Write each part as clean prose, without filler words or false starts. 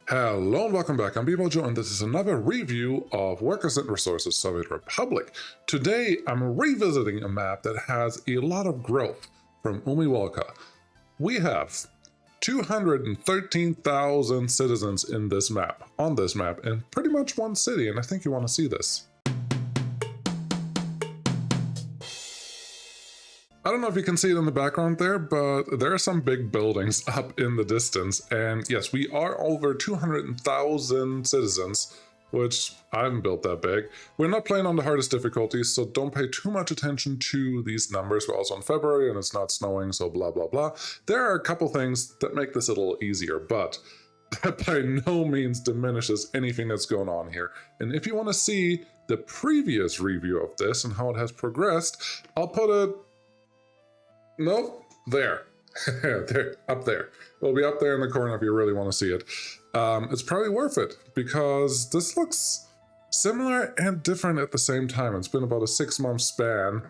Hello and welcome back. I'm bballjo and this is another review of Workers and Resources Soviet Republic. Today I'm revisiting a map that has a lot of growth from Umiwalka. We have 213,000 citizens in this map, in pretty much one city, and I think you want to see this. I don't know if you can see it in the background there, but there are some big buildings up in the distance. And yes, we are over 200,000 citizens, which I haven't built that big. We're not playing on the hardest difficulties, so don't pay too much attention to these numbers. We're also in February and it's not snowing, so blah, blah, blah. There are a couple things that make this a little easier, but that by no means diminishes anything that's going on here. And if you want to see the previous review of this and how it has progressed, I'll put it no, there. There, up there. It'll be up there in the corner if you really want to see it. It's probably worth it because this looks similar and different at the same time. It's been about a 6-month span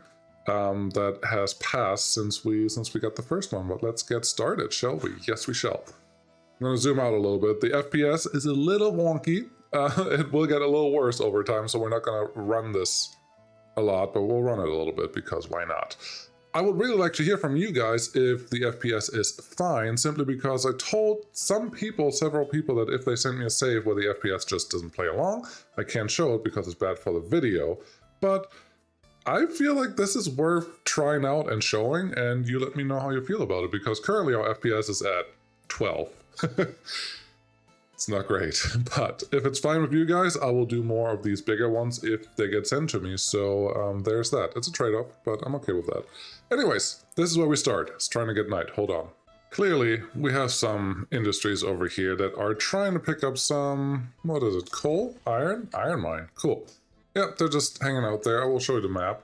that has passed since we got the first one. But let's get started, shall we? Yes, we shall. I'm going to zoom out a little bit. The FPS is a little wonky. It will get a little worse over time, so we're not going to run this a lot, but we'll run it a little bit because why not? I would really like to hear from you guys if the FPS is fine, simply because I told several people that if they send me a save where the FPS just doesn't play along, I can't show it because it's bad for the video. But I feel like this is worth trying out and showing, and you let me know how you feel about it, because currently our FPS is at 12. It's not great, but if it's fine with you guys, I will do more of these bigger ones if they get sent to me. So there's that. It's a trade-off, but I'm okay with that. Anyways, this is where we start. It's trying to get night. Hold on. Clearly, we have some industries over here that are trying to pick up some, what is it, coal? Iron? Iron mine. Cool. Yep, they're just hanging out there. I will show you the map.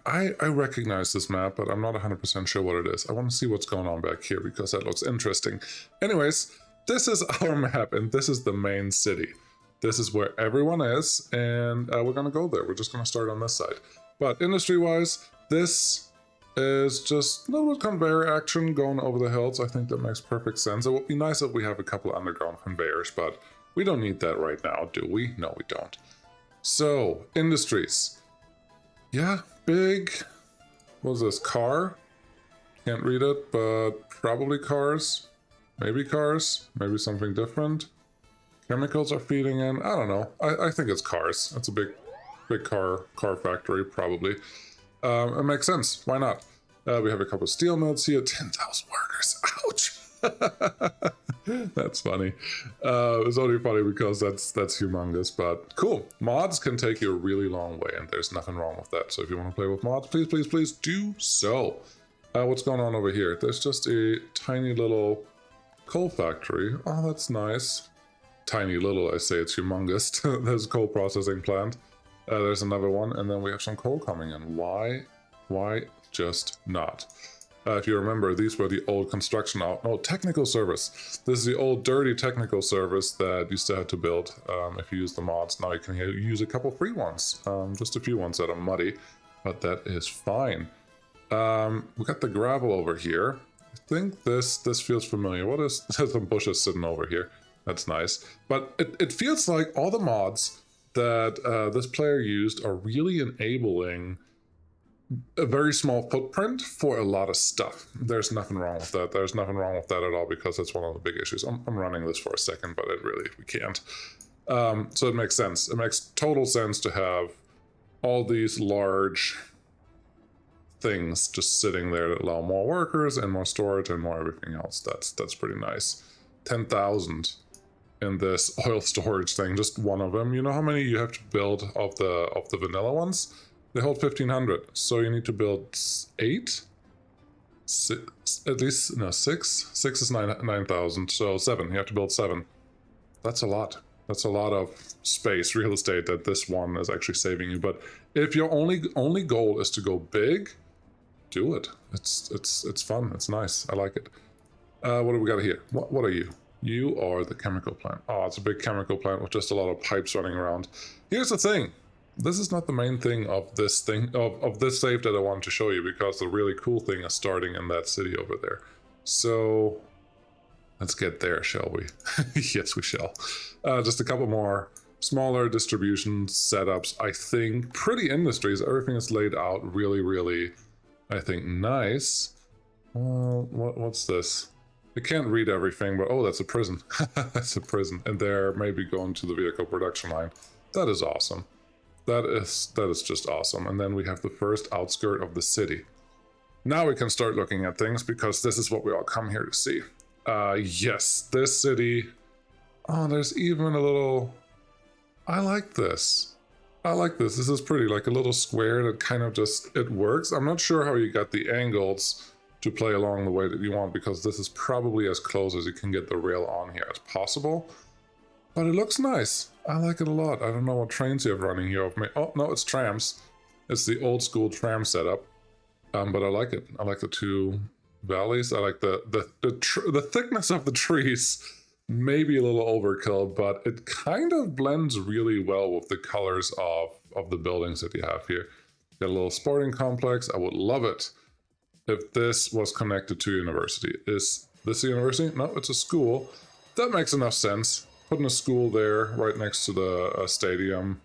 I recognize this map, but I'm not 100% sure what it is. I want to see what's going on back here because that looks interesting. Anyways, this is our map and this is the main city. This is where everyone is, and we're going to go there. We're just going to start on this side. But industry-wise, this is just a little bit conveyor action going over the hills. I think that makes perfect sense. It would be nice if we have a couple underground conveyors, but we don't need that right now, do we? No, we don't. So, industries. Yeah, big, what is this, car? Can't read it, but probably cars. Maybe something different. Chemicals are feeding in, I don't know. I think it's cars. It's a big car factory, probably. It makes sense, why not? We have a couple of steel mills here, 10,000 workers, ouch! That's funny. It's only funny because that's humongous, but cool. Mods can take you a really long way, and there's nothing wrong with that. So if you want to play with mods, please, please, please do so. What's going on over here? There's just a tiny little coal factory. Oh, that's nice. Tiny little, I say, it's humongous. There's a coal processing plant. There's another one, and then we have some coal coming in. Why just not? If you remember, these were the old construction technical service. This is the old dirty technical service that you still had to build if you use the mods. Now you can use a couple free ones, just a few ones that are muddy, but that is fine. We got the gravel over here. I think this feels familiar. What is, there's some bushes sitting over here. That's nice. But it feels like all the mods that this player used are really enabling a very small footprint for a lot of stuff. There's nothing wrong with that. There's nothing wrong with that at all because that's one of the big issues. I'm running this for a second, but we can't. So it makes sense. It makes total sense to have all these large things just sitting there that allow more workers and more storage and more everything else. That's pretty nice. 10,000 in this oil storage thing, just one of them. You know how many you have to build of the vanilla ones? They hold 1,500, so you need to build 8? At least, no, 6? 6 is 9,000, so 7. You have to build 7. That's a lot. That's a lot of space, real estate, that this one is actually saving you. But if your only goal is to go big, do it. It's fun. It's nice. I like it. What do we got here? What are you? You are the chemical plant. Oh, it's a big chemical plant with just a lot of pipes running around. Here's the thing. This is not the main thing of this save that I wanted to show you, because the really cool thing is starting in that city over there. So let's get there, shall we? Yes, we shall. Just a couple more smaller distribution setups. I think pretty industries. Everything is laid out really, really, I think, nice. Well, what's this? I can't read everything, but oh, that's a prison. That's a prison. And they're maybe going to the vehicle production line. That is awesome. That is just awesome. And then we have the first outskirt of the city. Now we can start looking at things because this is what we all come here to see. Yes, this city. Oh, there's even a little... I like this. I like this. This is pretty, like a little square that kind of just, it works. I'm not sure how you got the angles to play along the way that you want, because this is probably as close as you can get the rail on here as possible. But it looks nice. I like it a lot. I don't know what trains you have running here. Oh, no, it's trams. It's the old school tram setup. But I like it. I like the two valleys. I like the thickness of the trees. Maybe a little overkill, but it kind of blends really well with the colors of the buildings that you have here. Got a little sporting complex. I would love it if this was connected to a university. Is this a university? No, it's a school. That makes enough sense. Putting a school there right next to the stadium,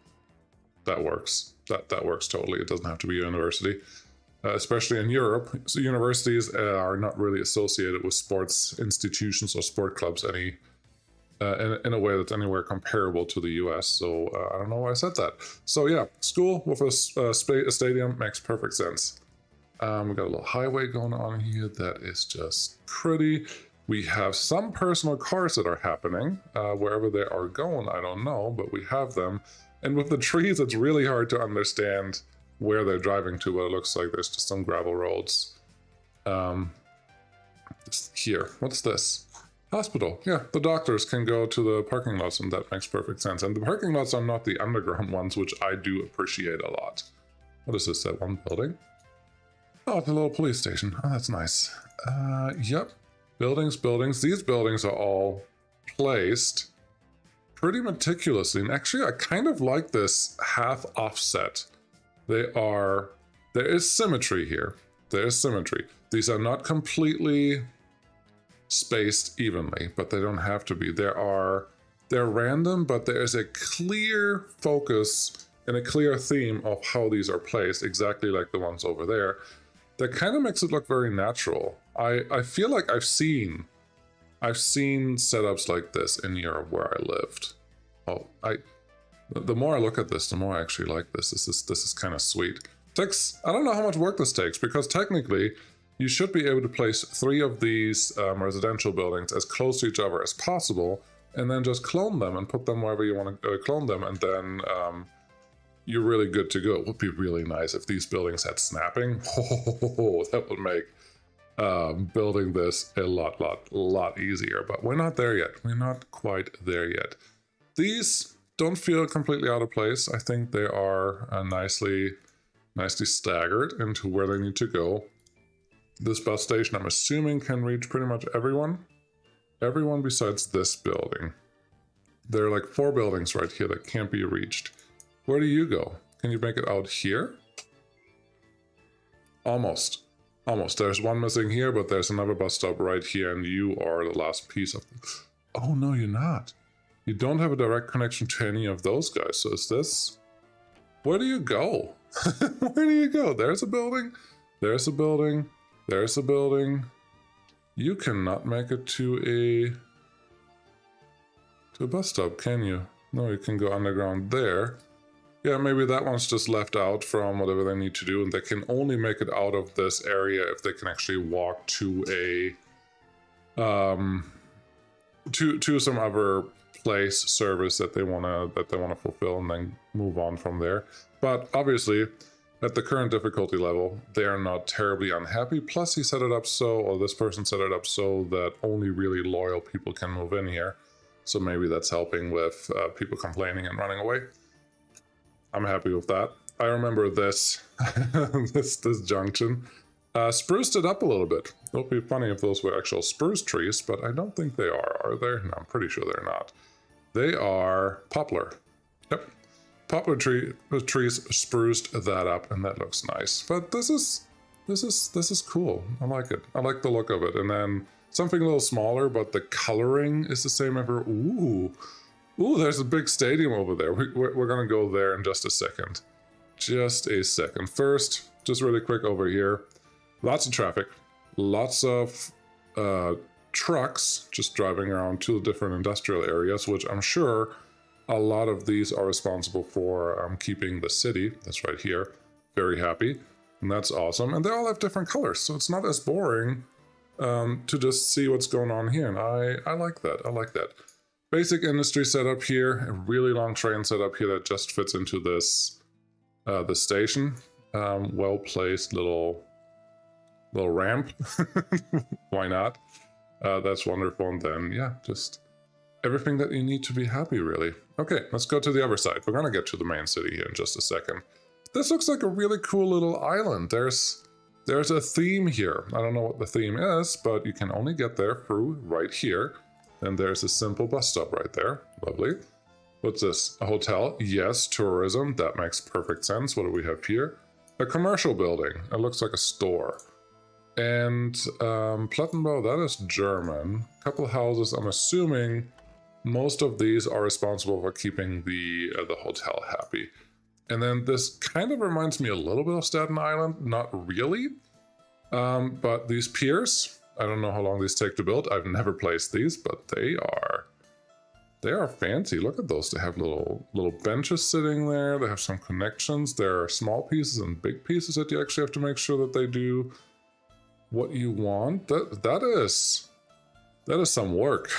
that works. That works totally. It doesn't have to be a university. Especially in Europe, so universities are not really associated with sports institutions or sport clubs in a way that's anywhere comparable to the US. So I don't know why I said that. So yeah, school with a stadium makes perfect sense. We got a little highway going on here that is just pretty. We have some personal cars that are happening. Wherever they are going, I don't know, but we have them. And with the trees, it's really hard to understand where they're driving to, but it looks like there's just some gravel roads. Just here, what's this? Hospital. Yeah, the doctors can go to the parking lots, and that makes perfect sense. And the parking lots are not the underground ones, which I do appreciate a lot. What is this, that one building? Oh, it's a little police station. Oh, that's nice. Yep. Buildings. These buildings are all placed pretty meticulously. And actually, I kind of like this half offset. There is symmetry here. There is symmetry. These are not completely spaced evenly, but they don't have to be. They're random, but there is a clear focus and a clear theme of how these are placed, exactly like the ones over there. That kind of makes it look very natural. I feel like I've seen setups like this in Europe where I lived. The more I look at this, the more I actually like this. This is kind of sweet. I don't know how much work this takes, because technically you should be able to place 3 of these residential buildings as close to each other as possible, and then just clone them and put them wherever you want to clone them, and then you're really good to go. It would be really nice if these buildings had snapping. Oh, that would make building this a lot easier, but we're not there yet. We're not quite there yet. These don't feel completely out of place. I think they are nicely staggered into where they need to go. This bus station, I'm assuming, can reach pretty much everyone. Everyone besides this building. There are like 4 buildings right here that can't be reached. Where do you go? Can you make it out here? Almost. There's one missing here, but there's another bus stop right here, and you are the last piece of this. Oh, no, you're not. You don't have a direct connection to any of those guys. So is this... Where do you go? Where do you go? There's a building. There's a building. There's a building. You cannot make it to a bus stop, can you? No, you can go underground there. Yeah, maybe that one's just left out from whatever they need to do, and they can only make it out of this area if they can actually walk to to some other place service that they wanna fulfill, and then move on from there. But obviously, at the current difficulty level, they are not terribly unhappy. Plus, he set it up so, or this person set it up so that only really loyal people can move in here. So maybe that's helping with people complaining and running away. I'm happy with that. I remember this this junction. Spruced it up a little bit. It would be funny if those were actual spruce trees, but I don't think they are they? No, I'm pretty sure they're not. They are poplar. Yep. Poplar trees spruced that up, and that looks nice. But this is this is cool. I like it. I like the look of it. And then something a little smaller, but the coloring is the same ever. Ooh, there's a big stadium over there. We're gonna go there in just a second. Just a second. First, just really quick over here. Lots of traffic. Lots of trucks just driving around to the different industrial areas, which I'm sure a lot of these are responsible for keeping the city, that's right here, very happy. And that's awesome. And they all have different colors, so it's not as boring to just see what's going on here. And I like that. I like that. Basic industry setup here, a really long train setup here that just fits into this the station. Well-placed little ramp. Why not? That's wonderful. And then, yeah, just everything that you need to be happy, really. Okay, let's go to the other side. We're gonna get to the main city here in just a second. This looks like a really cool little island. There's a theme here. I don't know what the theme is, but you can only get there through right here. And there's a simple bus stop right there. Lovely. What's this? A hotel? Yes, tourism. That makes perfect sense. What do we have here? A commercial building. It looks like a store. And Plattenbau, that is German. Couple houses. I'm assuming most of these are responsible for keeping the hotel happy. And then this kind of reminds me a little bit of Staten Island. Not really. But these piers, I don't know how long these take to build. I've never placed these, but they are fancy. Look at those. They have little benches sitting there. They have some connections. There are small pieces and big pieces that you actually have to make sure that they do what you want. That is some work.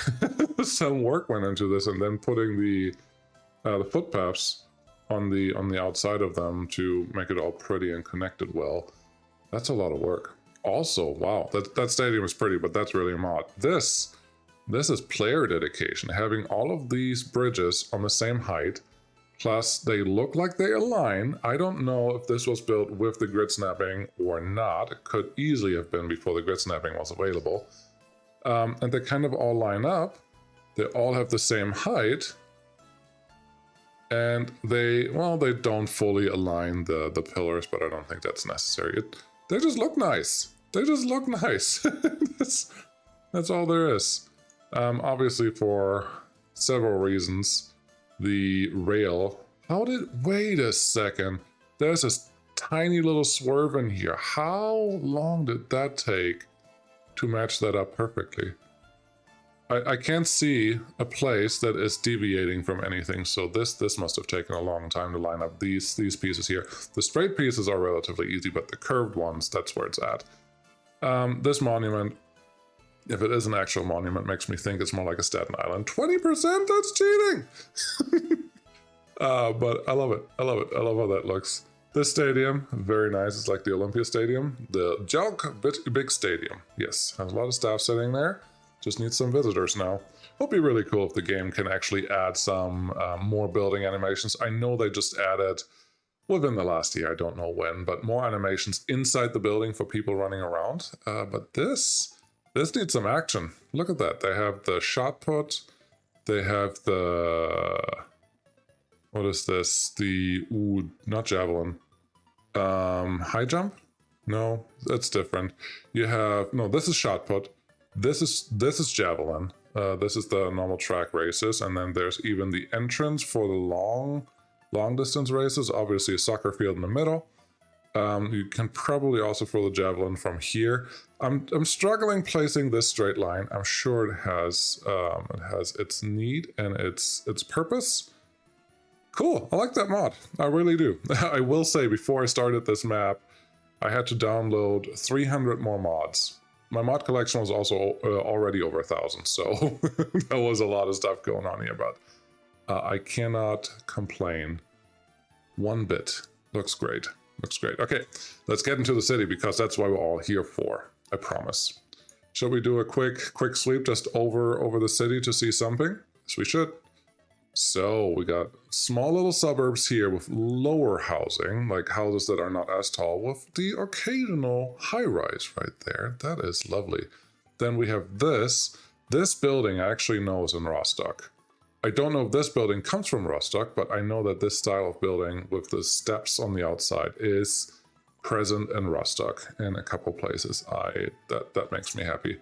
Some work went into this, and then putting the footpaths on the outside of them to make it all pretty and connected well. That's a lot of work. Also, wow, that stadium is pretty, but that's really a mod. This is player dedication. Having all of these bridges on the same height, plus they look like they align. I don't know if this was built with the grid snapping or not. It could easily have been before the grid snapping was available. And they kind of all line up. They all have the same height. And they don't fully align the pillars, but I don't think that's necessary. They just look nice. They just look nice. That's all there is. Obviously, for several reasons, the rail. Wait a second. There's this tiny little swerve in here. How long did that take to match that up perfectly? I can't see a place that is deviating from anything, so this must have taken a long time to line up these pieces here. The straight pieces are relatively easy, but the curved ones, that's where it's at. This monument, if it is an actual monument, makes me think it's more like a Staten Island. 20%? That's cheating! But I love it. I love it. I love how that looks. This stadium, very nice. It's like the Olympia Stadium. The Jalk Big Stadium. Yes, has a lot of staff sitting there. Just needs some visitors now. It'll be really cool if the game can actually add some more building animations. I know they just added, within the last year, I don't know when, but more animations inside the building for people running around. But this needs some action. Look at that. They have the shot put. They have the... What is this? Not javelin. High jump? No, that's different. You have... No, this is shot put. This is javelin. This is the normal track races, and then there's even the entrance for the long distance races. Obviously, a soccer field in the middle. You can probably also throw the javelin from here. I'm struggling placing this straight line. I'm sure it has its need and its purpose. Cool. I like that mod. I really do. I will say, before I started this map, I had to download 300 more mods. My mod collection was also already over 1,000, so there was a lot of stuff going on here, but I cannot complain one bit. Looks great. Looks great. Okay, let's get into the city, because that's why we're all here for, I promise. Shall we do a quick sweep just over the city to see something? Yes, we should. So we got small little suburbs here with lower housing, like houses that are not as tall, with the occasional high-rise right there. That is lovely. Then we have this. This building I actually know is in Rostock. I don't know if this building comes from Rostock, but I know that this style of building with the steps on the outside is present in Rostock in a couple places. That makes me happy.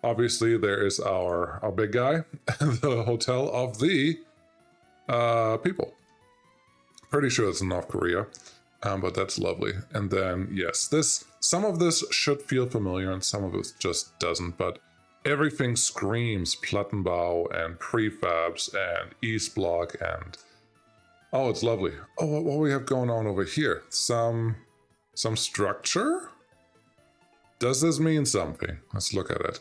Obviously, there is our big guy, the Hotel of the People. Pretty sure it's in North Korea, but that's lovely. And then, yes, some of this should feel familiar and some of it just doesn't, but everything screams Plattenbau and prefabs and East Block and... Oh, it's lovely. Oh, what do we have going on over here? Some structure? Does this mean something? Let's look at it.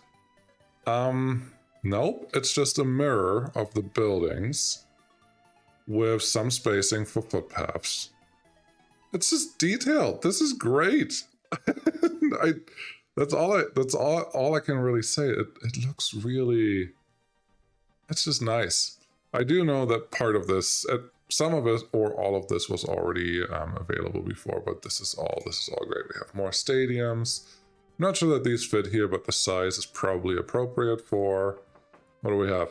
Nope, it's just a mirror of the buildings with some spacing for footpaths. It's just detailed. This is great. That's all I can really say. It looks really... It's just nice. I do know that part of this, some of it or all of this was already available before, but this is all great. We have more stadiums. I'm not sure that these fit here, but the size is probably appropriate for, what do we have?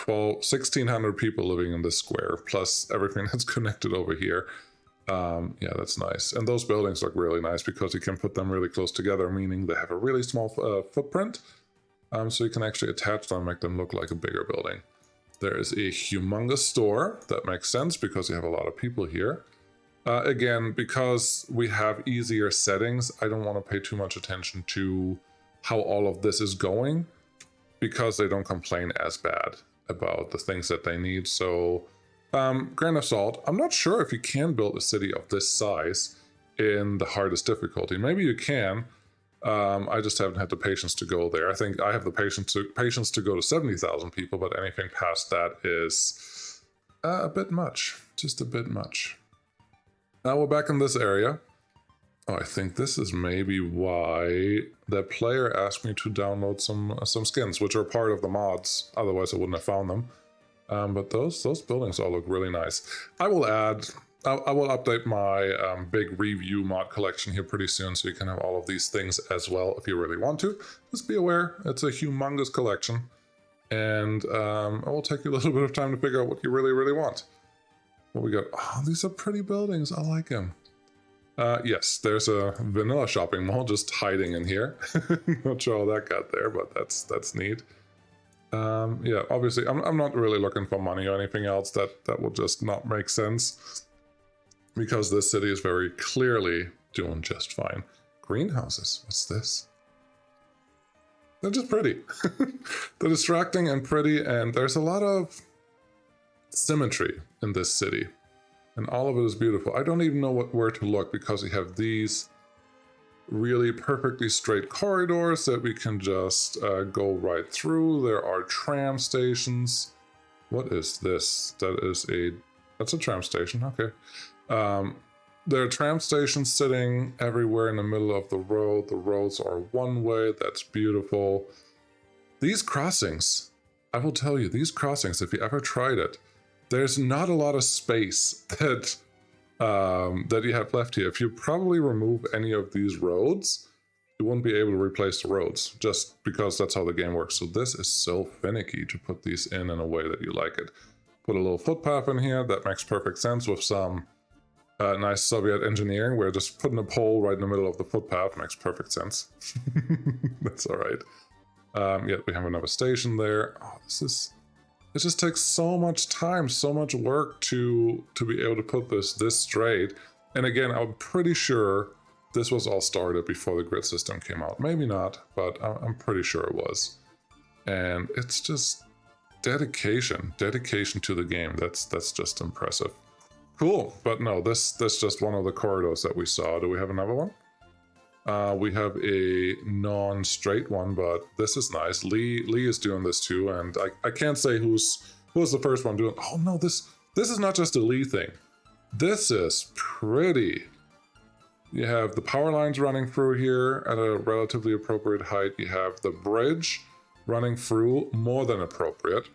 1,600 people living in this square, plus everything that's connected over here. Yeah, that's nice. And those buildings look really nice because you can put them really close together, meaning they have a really small footprint. So you can actually attach them and make them look like a bigger building. There is a humongous store. That makes sense because you have a lot of people here. Again, because we have easier settings, I don't want to pay too much attention to how all of this is going because they don't complain as bad about the things that they need. So, grain of salt. I'm not sure if you can build a city of this size in the hardest difficulty. Maybe you can. I just haven't had the patience to go there. I think I have the patience to go to 70,000 people, but anything past that is a bit much. Just a bit much. Now we're back in this area. Oh, I think this is maybe why that player asked me to download some skins, which are part of the mods. Otherwise, I wouldn't have found them. But those buildings all look really nice. I will update my big review mod collection here pretty soon, so you can have all of these things as well if you really want to. Just be aware, it's a humongous collection, and it will take you a little bit of time to figure out what you really, really want. What we got? Oh, these are pretty buildings. I like them. Yes, there's a vanilla shopping mall just hiding in here. Not sure how that got there, but that's neat. Yeah, obviously, I'm not really looking for money or anything else. That will just not make sense because this city is very clearly doing just fine. Greenhouses. What's this? They're just pretty. They're distracting and pretty, and there's a lot of symmetry in this city. And all of it is beautiful. I don't even know where to look because we have these really perfectly straight corridors that we can just go right through. There are tram stations. What is this? That's a tram station. Okay. There are tram stations sitting everywhere in the middle of the road. The roads are one way. That's beautiful. These crossings, I will tell you, these crossings, if you ever tried it, there's not a lot of space that you have left here. If you probably remove any of these roads, you won't be able to replace the roads, just because that's how the game works. So this is so finicky to put these in a way that you like it. Put a little footpath in here. That makes perfect sense with some nice Soviet engineering, where just putting a pole right in the middle of the footpath makes perfect sense. That's all right. Yeah, we have another station there. Oh, it just takes so much time, so much work to be able to put this straight. And again, I'm pretty sure this was all started before the grid system came out. Maybe not, but I'm pretty sure it was. And it's just dedication to the game. That's just impressive. Cool, but no, that's just one of the corridors that we saw. Do we have another one? We have a non-straight one, but this is nice. Lee is doing this too, and I can't say who's the first one doing. Oh no, this is not just a Lee thing. This is pretty. You have the power lines running through here at a relatively appropriate height. You have the bridge running through, more than appropriate.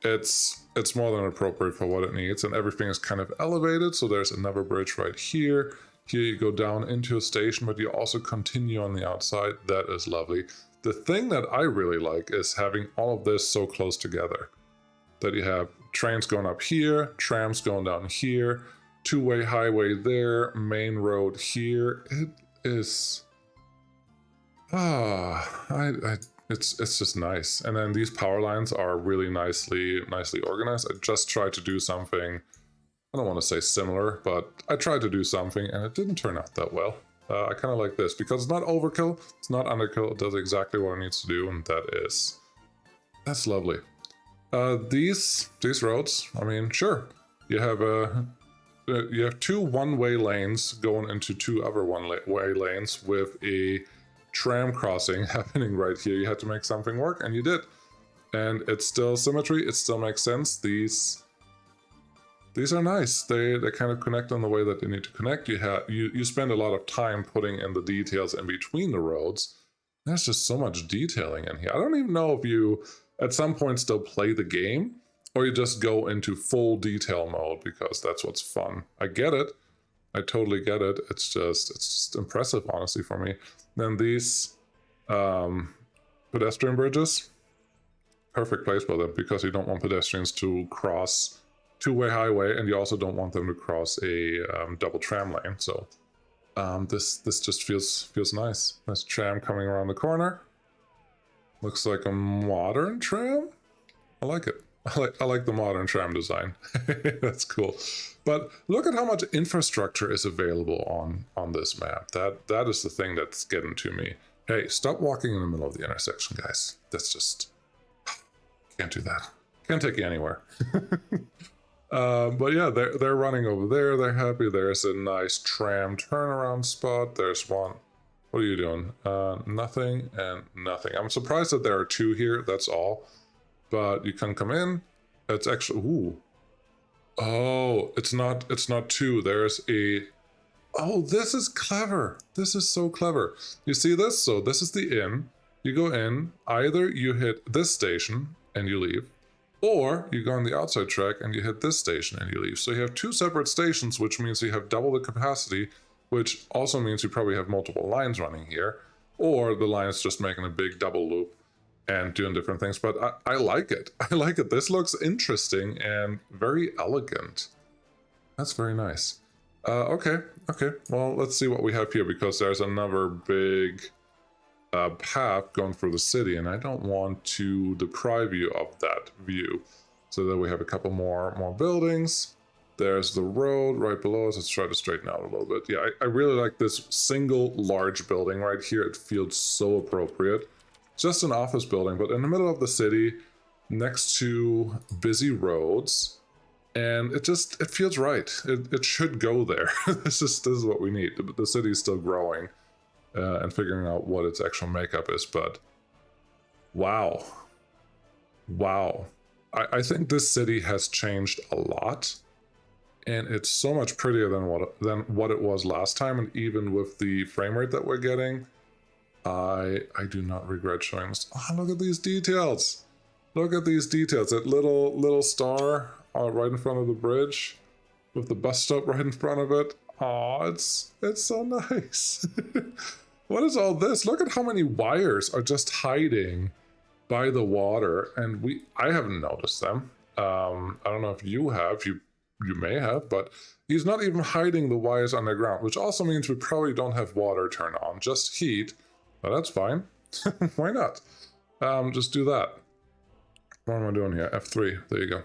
It's more than appropriate for what it needs, and everything is kind of elevated. So there's another bridge right here. Here you go down into a station, but you also continue on the outside. That is lovely. The thing that I really like is having all of this so close together. That you have trains going up here, trams going down here, two-way highway there, main road here. It is it's just nice. And then these power lines are really nicely organized. I just tried to do something, I don't want to say similar, but I tried to do something and it didn't turn out that well. I kind of like this because it's not overkill, it's not underkill, it does exactly what it needs to do, and that's lovely. These roads, I mean, sure, you have two one-way lanes going into two other one-way lanes with a tram crossing happening right here. You had to make something work, and you did. And it's still symmetry, it still makes sense. These are nice. They kind of connect in the way that they need to connect. You spend a lot of time putting in the details in between the roads. There's just so much detailing in here. I don't even know if you at some point still play the game or you just go into full detail mode because that's what's fun. I get it. I totally get it. It's just impressive, honestly, for me. Then these pedestrian bridges, perfect place for them because you don't want pedestrians to cross two-way highway, and you also don't want them to cross a double tram lane. So this just feels nice. Nice tram coming around the corner. Looks like a modern tram. I like it. I like the modern tram design. That's cool. But look at how much infrastructure is available on this map. That is the thing that's getting to me. Hey, stop walking in the middle of the intersection, guys. That's just... can't do that. Can't take you anywhere. But yeah, they're running over there. They're happy. There's a nice tram turnaround spot. There's one. What are you doing? Nothing and nothing. I'm surprised that there are two here. That's all. But you can come in. It's actually... ooh. Oh, it's not two. There's a... oh, this is clever. This is so clever. You see this? So this is the inn. You go in. Either you hit this station and you leave, or you go on the outside track and you hit this station and you leave. So you have two separate stations, which means you have double the capacity, which also means you probably have multiple lines running here, or the line is just making a big double loop and doing different things. But I like it. I like it. This looks interesting and very elegant. That's very nice. Okay. Well, let's see what we have here, because there's another big path going through the city, and I don't want to deprive you of that view. So that we have a couple more buildings. There's the road right below us. Let's try to straighten out a little bit. Yeah, I really like this single large building right here. It feels so appropriate. Just an office building, but in the middle of the city, next to busy roads, and it feels right. It should go there. This is what we need. The city is still growing and figuring out what its actual makeup is, but wow. I think this city has changed a lot, and it's so much prettier than what it was last time, and even with the frame rate that we're getting, I do not regret showing this. Oh, look at these details. Look at these details. That little star right in front of the bridge with the bus stop right in front of it. Oh, it's so nice. What is all this? Look at how many wires are just hiding by the water, and I haven't noticed them. I don't know if you have. You may have, but he's not even hiding the wires underground, which also means we probably don't have water turned on, just heat. But that's fine. Why not? Just do that. What am I doing here? F3. There you go.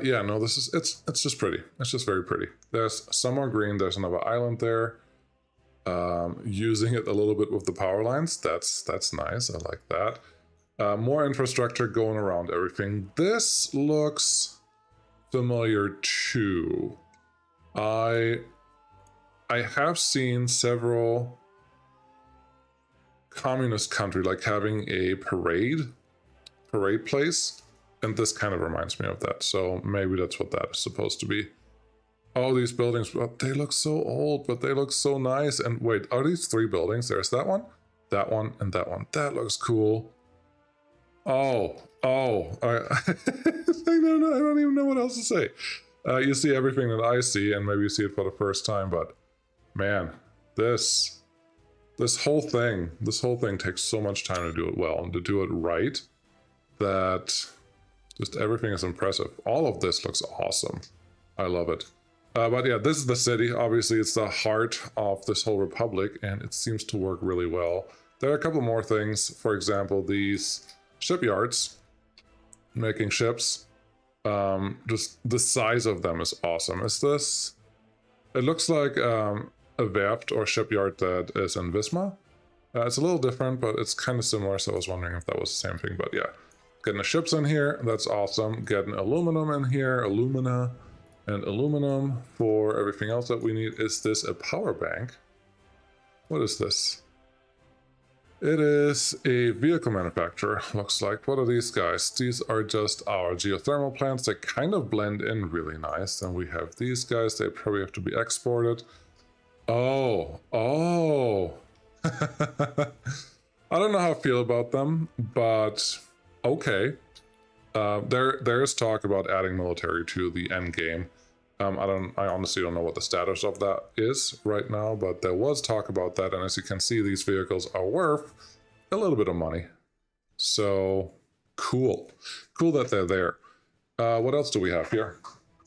Yeah, no, it's just pretty. It's just very pretty. There's some more green. There's another island there. Using it a little bit with the power lines. That's nice. I like that. More infrastructure going around everything. This looks familiar too. I have seen several communist country like having a parade place, and this kind of reminds me of that. So maybe that's what that is supposed to be. Oh, these buildings, they look so old, but they look so nice. And wait, are these three buildings? There's that one, and that one. That looks cool. Oh, I don't even know what else to say. You see everything that I see, and maybe you see it for the first time, but man, this whole thing takes so much time to do it well and to do it right, that just everything is impressive. All of this looks awesome. I love it. But yeah, this is the city. Obviously, it's the heart of this whole republic, and it seems to work really well. There are a couple more things. For example, these shipyards, making ships. Just the size of them is awesome. Is this... It looks like a werft or shipyard that is in Wismar. It's a little different, but it's kind of similar, so I was wondering if that was the same thing. But yeah, getting the ships in here, that's awesome. Getting aluminum in here, alumina, and aluminum for everything else that we need. Is this a power bank? What is this? It is a vehicle manufacturer, looks like. What are these guys? These are just our geothermal plants. They kind of blend in really nice. Then we have these guys. They probably have to be exported. Oh. I don't know how I feel about them, but okay. There's talk about adding military to the end game. I honestly don't know what the status of that is right now, but there was talk about that, and as you can see, these vehicles are worth a little bit of money. So cool. Cool that they're there. What else do we have here?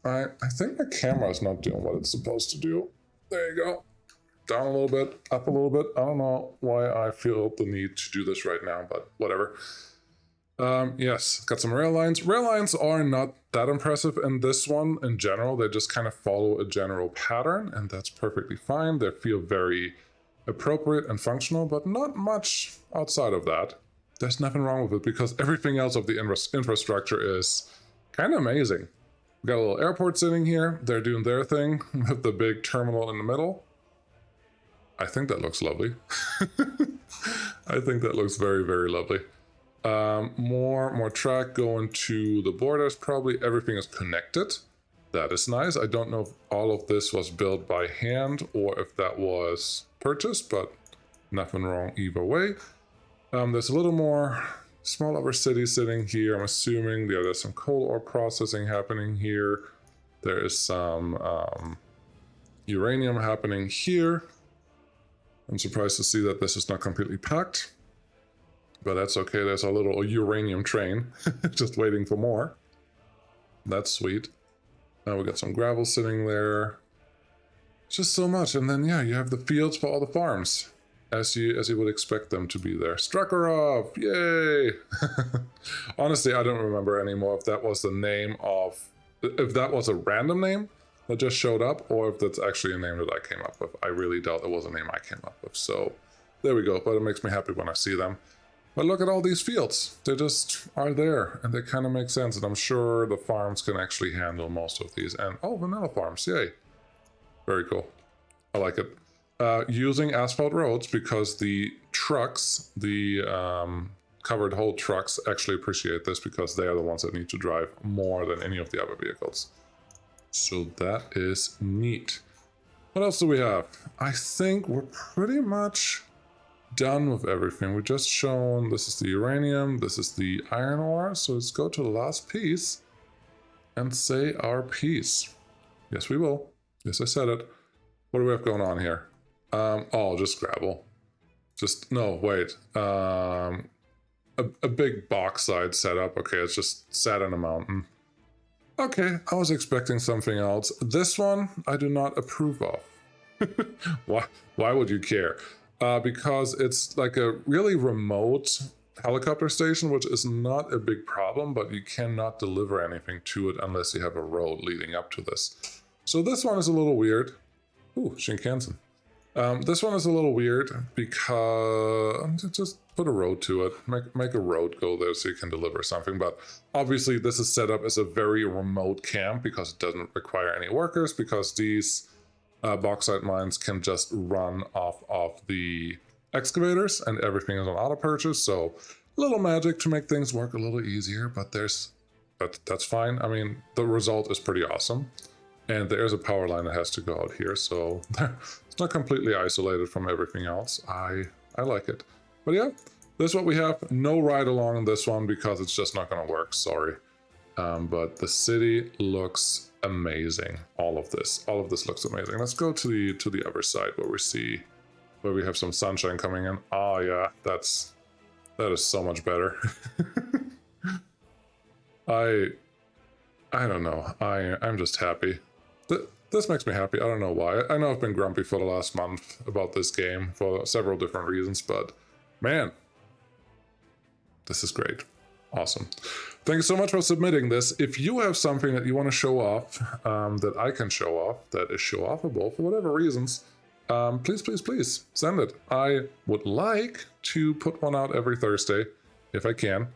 I think my camera is not doing what it's supposed to do. There you go. Down a little bit, up a little bit. I don't know why I feel the need to do this right now, but whatever. Yes, got some rail lines. Rail lines are not that impressive in this one in general. They just kind of follow a general pattern, and that's perfectly fine. They feel very appropriate and functional, but not much outside of that. There's nothing wrong with it because everything else of the infrastructure is kind of amazing. We got a little airport sitting here. They're doing their thing with the big terminal in the middle. I think that looks lovely. I think that looks very, very lovely. More track going to the borders. Probably everything is connected. That is nice. I don't know if all of this was built by hand or if that was purchased, but nothing wrong either way. There's a little more smaller city sitting here. I'm assuming there's some coal ore processing happening here. There is some uranium happening here. I'm surprised to see that this is not completely packed. But that's okay, there's a little uranium train just waiting for more. That's sweet. Now we got some gravel sitting there. Just so much, and then yeah, you have the fields for all the farms. As you would expect them to be there. Strukharov! Yay! Honestly, I don't remember anymore if that was the name of... If that was a random name that just showed up, or if that's actually a name that I came up with. I really doubt it was a name I came up with, so... There we go, but it makes me happy when I see them. But look at all these fields. They just are there, and they kind of make sense. And I'm sure the farms can actually handle most of these. And, oh, vanilla farms, yay. Very cool. I like it. Using asphalt roads because the trucks, the covered hole trucks actually appreciate this because they are the ones that need to drive more than any of the other vehicles. So that is neat. What else do we have? I think we're pretty much... done with everything. We've just shown this is the uranium, this is the iron ore, so let's go to the last piece and say our piece. Yes, we will. Yes, I said it. What do we have going on here? Oh, just gravel. Just, no, wait. A big bauxite setup. Okay, it's just sat in a mountain. Okay, I was expecting something else. This one, I do not approve of. Why would you care? Because it's like a really remote helicopter station, which is not a big problem, but you cannot deliver anything to it unless you have a road leading up to this. So this one is a little weird. Ooh, Shinkansen. This one is a little weird because just put a road to it. Make a road go there so you can deliver something. But obviously this is set up as a very remote camp because it doesn't require any workers, because these bauxite mines can just run off of the excavators and everything is on auto purchase. So a little magic to make things work a little easier, but that's fine. I mean, the result is pretty awesome. And there's a power line that has to go out here, so it's not completely isolated from everything else. I like it. But yeah, this is what we have. No ride along on this one because it's just not going to work, sorry. But the city looks amazing. All of this looks amazing. Let's go to the other side where we have some sunshine coming in. Oh yeah, that is so much better. I don't know. I'm just happy. This makes me happy. I don't know why. I know I've been grumpy for the last month about this game for several different reasons, but man, this is great. Awesome. Thank you so much for submitting this. If you have something that you want to show off, that I can show off, that is show-offable for whatever reasons, please send it. I would like to put one out every Thursday if I can.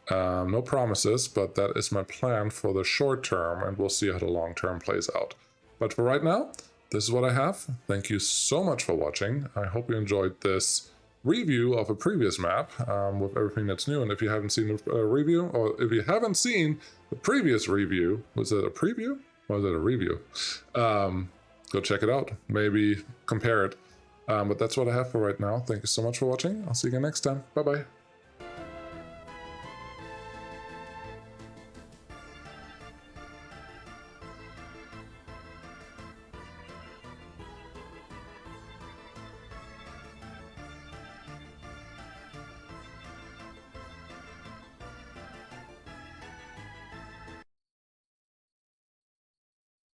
No promises, but that is my plan for the short term, and we'll see how the long term plays out. But for right now, this is what I have. Thank you so much for watching. I hope you enjoyed this review of a previous map with everything that's new. And if you haven't seen the review, or if you haven't seen the previous review, was it a preview or was it a review? Go check it out. Maybe compare it. But that's what I have for right now. Thank you so much for watching. I'll see you again next time. Bye-bye.